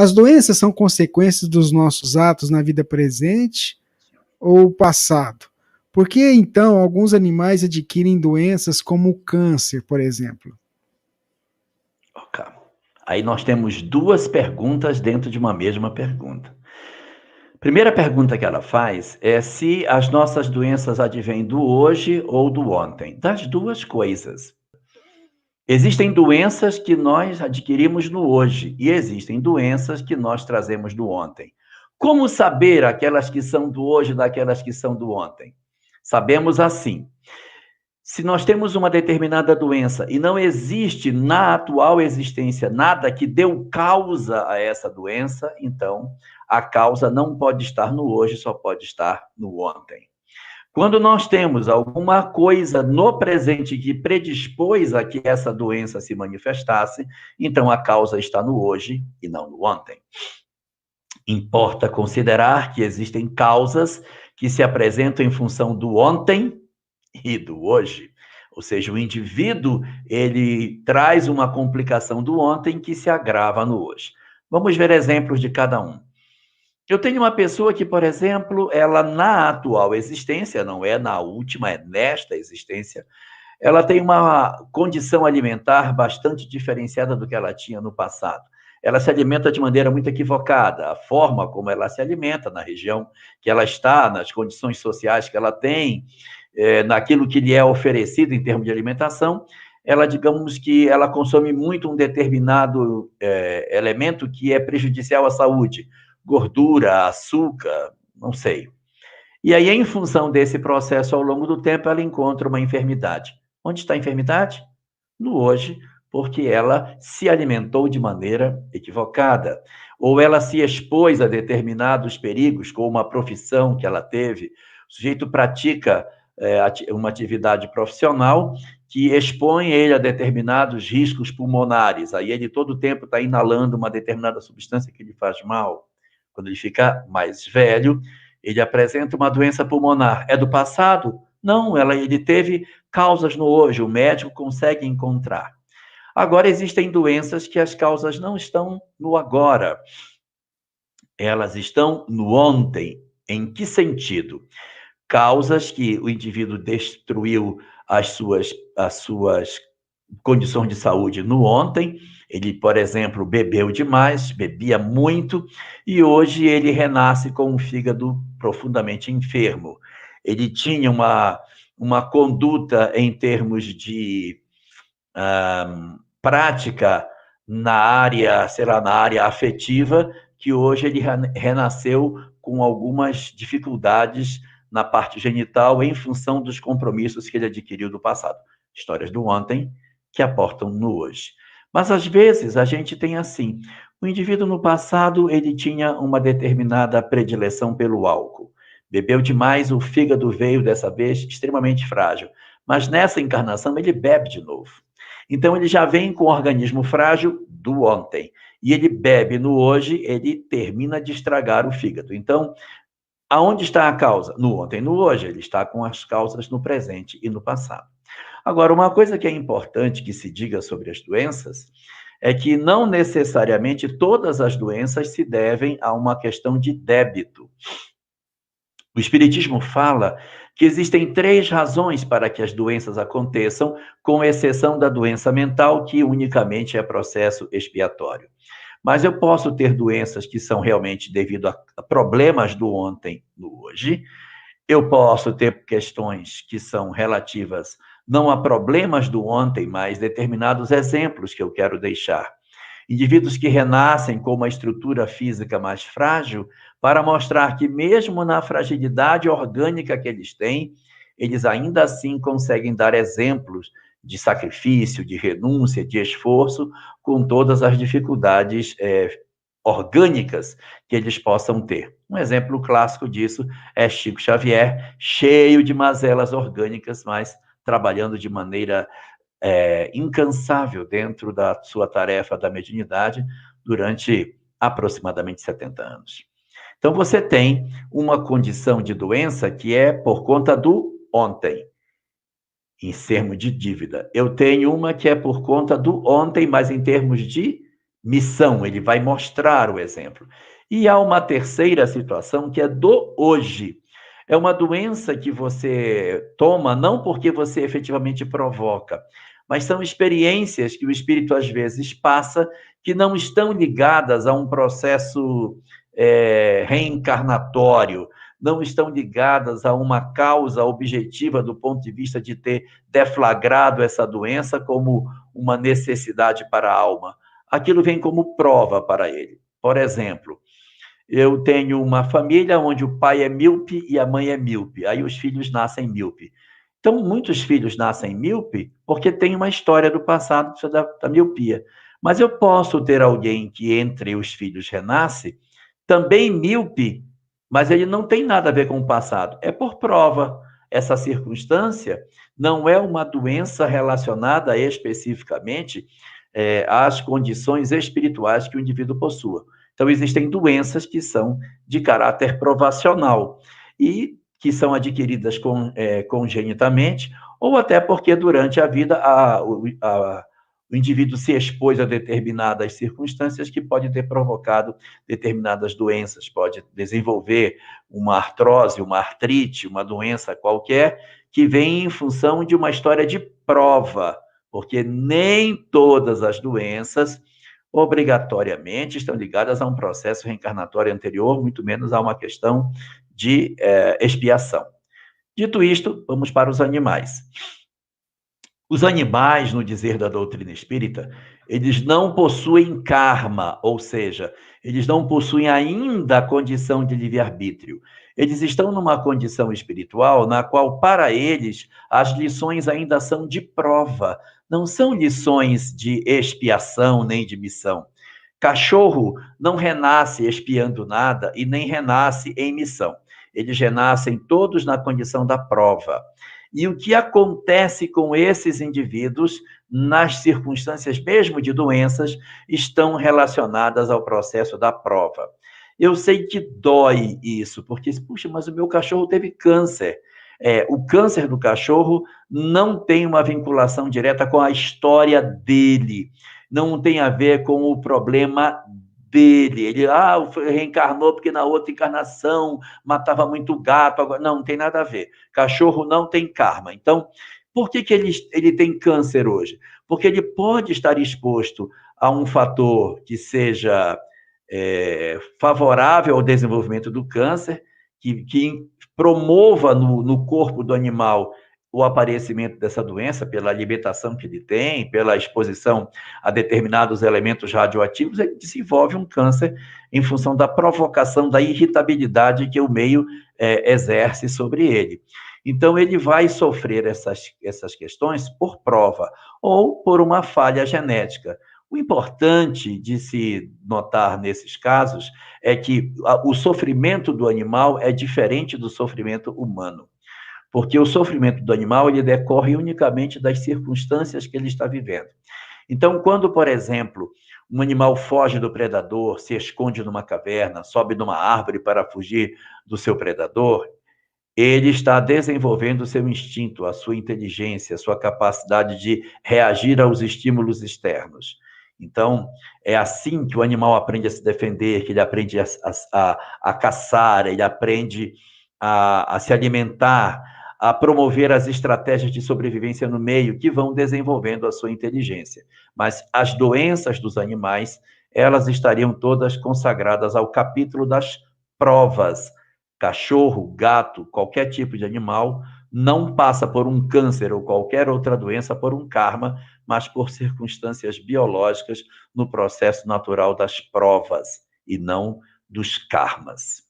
As doenças são consequências dos nossos atos na vida presente ou passado? Por que, então, alguns animais adquirem doenças como o câncer, por exemplo? Ok. Aí nós temos duas perguntas dentro de uma mesma pergunta. Primeira pergunta que ela faz é se as nossas doenças advêm do hoje ou do ontem. Das duas coisas. Existem doenças que nós adquirimos no hoje e existem doenças que nós trazemos do ontem. Como saber aquelas que são do hoje daquelas que são do ontem? Sabemos assim: se nós temos uma determinada doença e não existe na atual existência nada que deu causa a essa doença, então a causa não pode estar no hoje, só pode estar no ontem. Quando nós temos alguma coisa no presente que predispôs a que essa doença se manifestasse, então a causa está no hoje e não no ontem. Importa considerar que existem causas que se apresentam em função do ontem e do hoje. Ou seja, o indivíduo, ele traz uma complicação do ontem que se agrava no hoje. Vamos ver exemplos de cada um. Eu tenho uma pessoa que, por exemplo, ela na atual existência, não é na última, é nesta existência, ela tem uma condição alimentar bastante diferenciada do que ela tinha no passado. Ela se alimenta de maneira muito equivocada. A forma como ela se alimenta, na região que ela está, nas condições sociais que ela tem, naquilo que lhe é oferecido em termos de alimentação, ela, digamos que ela consome muito um determinado elemento que é prejudicial à saúde, gordura, açúcar, não sei. E aí, em função desse processo, ao longo do tempo, ela encontra uma enfermidade. Onde está a enfermidade? No hoje, porque ela se alimentou de maneira equivocada, ou ela se expôs a determinados perigos com uma profissão que ela teve. O sujeito pratica uma atividade profissional que expõe ele a determinados riscos pulmonares. Aí ele todo o tempo está inalando uma determinada substância que lhe faz mal. Quando ele fica mais velho, ele apresenta uma doença pulmonar. É do passado? Não, ele teve causas no hoje, o médico consegue encontrar. Agora, existem doenças que as causas não estão no agora, elas estão no ontem. Em que sentido? Causas que o indivíduo destruiu as suas condições de saúde no ontem. Ele, por exemplo, bebeu demais, bebia muito, e hoje ele renasce com um fígado profundamente enfermo. Ele tinha uma conduta em termos de prática na área, sei lá, na área afetiva, que hoje ele renasceu com algumas dificuldades na parte genital em função dos compromissos que ele adquiriu do passado. Histórias do ontem que aportam no hoje. Mas às vezes a gente tem assim, o indivíduo no passado ele tinha uma determinada predileção pelo álcool. Bebeu demais, o fígado veio dessa vez extremamente frágil. Mas nessa encarnação ele bebe de novo. Então ele já vem com o organismo frágil do ontem. E ele bebe no hoje, ele termina de estragar o fígado. Então, aonde está a causa? No ontem e no hoje. Ele está com as causas no presente e no passado. Agora, uma coisa que é importante que se diga sobre as doenças é que não necessariamente todas as doenças se devem a uma questão de débito. O Espiritismo fala que existem 3 razões para que as doenças aconteçam, com exceção da doença mental, que unicamente é processo expiatório. Mas eu posso ter doenças que são realmente devido a problemas do ontem no hoje. Eu posso ter questões que são relativas não a problemas do ontem, mas determinados exemplos que eu quero deixar. Indivíduos que renascem com uma estrutura física mais frágil, para mostrar que mesmo na fragilidade orgânica que eles têm, eles ainda assim conseguem dar exemplos de sacrifício, de renúncia, de esforço, com todas as dificuldades orgânicas que eles possam ter. Um exemplo clássico disso é Chico Xavier, cheio de mazelas orgânicas, mas trabalhando de maneira incansável dentro da sua tarefa da mediunidade durante aproximadamente 70 anos. Então, você tem uma condição de doença que é por conta do ontem, em termos de dívida. Eu tenho uma que é por conta do ontem, mas em termos de missão, ele vai mostrar o exemplo. E há uma terceira situação que é do hoje. É uma doença que você toma não porque você efetivamente provoca, mas são experiências que o espírito às vezes passa que não estão ligadas a um processo reencarnatório, não estão ligadas a uma causa objetiva do ponto de vista de ter deflagrado essa doença como uma necessidade para a alma. Aquilo vem como prova para ele. Por exemplo, eu tenho uma família onde o pai é míope e a mãe é míope. Aí os filhos nascem míope. Então, muitos filhos nascem míope porque tem uma história do passado da miopia. Mas eu posso ter alguém que entre os filhos renasce também míope, mas ele não tem nada a ver com o passado. É por prova. Essa circunstância não é uma doença relacionada especificamente às condições espirituais que o indivíduo possua. Então, existem doenças que são de caráter provacional e que são adquiridas congenitamente, ou até porque durante a vida o indivíduo se expôs a determinadas circunstâncias que pode ter provocado determinadas doenças, pode desenvolver uma artrose, uma artrite, uma doença qualquer, que vem em função de uma história de prova, porque nem todas as doenças obrigatoriamente estão ligadas a um processo reencarnatório anterior, muito menos a uma questão de expiação. Dito isto, vamos para os animais. Os animais, no dizer da doutrina espírita, eles não possuem karma, ou seja, eles não possuem ainda a condição de livre-arbítrio. Eles estão numa condição espiritual na qual, para eles, as lições ainda são de prova, não são lições de expiação nem de missão. Cachorro não renasce expiando nada e nem renasce em missão. Eles renascem todos na condição da prova. E o que acontece com esses indivíduos, nas circunstâncias mesmo de doenças, estão relacionadas ao processo da prova. Eu sei que dói isso, porque, puxa, mas o meu cachorro teve câncer. O câncer do cachorro não tem uma vinculação direta com a história dele, não tem a ver com o problema dele. Ele reencarnou porque na outra encarnação matava muito gato. Agora, não tem nada a ver. Cachorro não tem karma. Então, por que ele tem câncer hoje? Porque ele pode estar exposto a um fator que seja favorável ao desenvolvimento do câncer, que promova no corpo do animal o aparecimento dessa doença, pela alimentação que ele tem, pela exposição a determinados elementos radioativos, ele desenvolve um câncer em função da provocação da irritabilidade que o meio exerce sobre ele. Então, ele vai sofrer essas questões por prova ou por uma falha genética. O importante de se notar nesses casos é que o sofrimento do animal é diferente do sofrimento humano. Porque o sofrimento do animal ele decorre unicamente das circunstâncias que ele está vivendo. Então, quando, por exemplo, um animal foge do predador, se esconde numa caverna, sobe numa árvore para fugir do seu predador, ele está desenvolvendo o seu instinto, a sua inteligência, a sua capacidade de reagir aos estímulos externos. Então, é assim que o animal aprende a se defender, que ele aprende a caçar, ele aprende a se alimentar, a promover as estratégias de sobrevivência no meio, que vão desenvolvendo a sua inteligência. Mas as doenças dos animais, elas estariam todas consagradas ao capítulo das provas. Cachorro, gato, qualquer tipo de animal, não passa por um câncer ou qualquer outra doença por um karma, mas por circunstâncias biológicas no processo natural das provas e não dos karmas.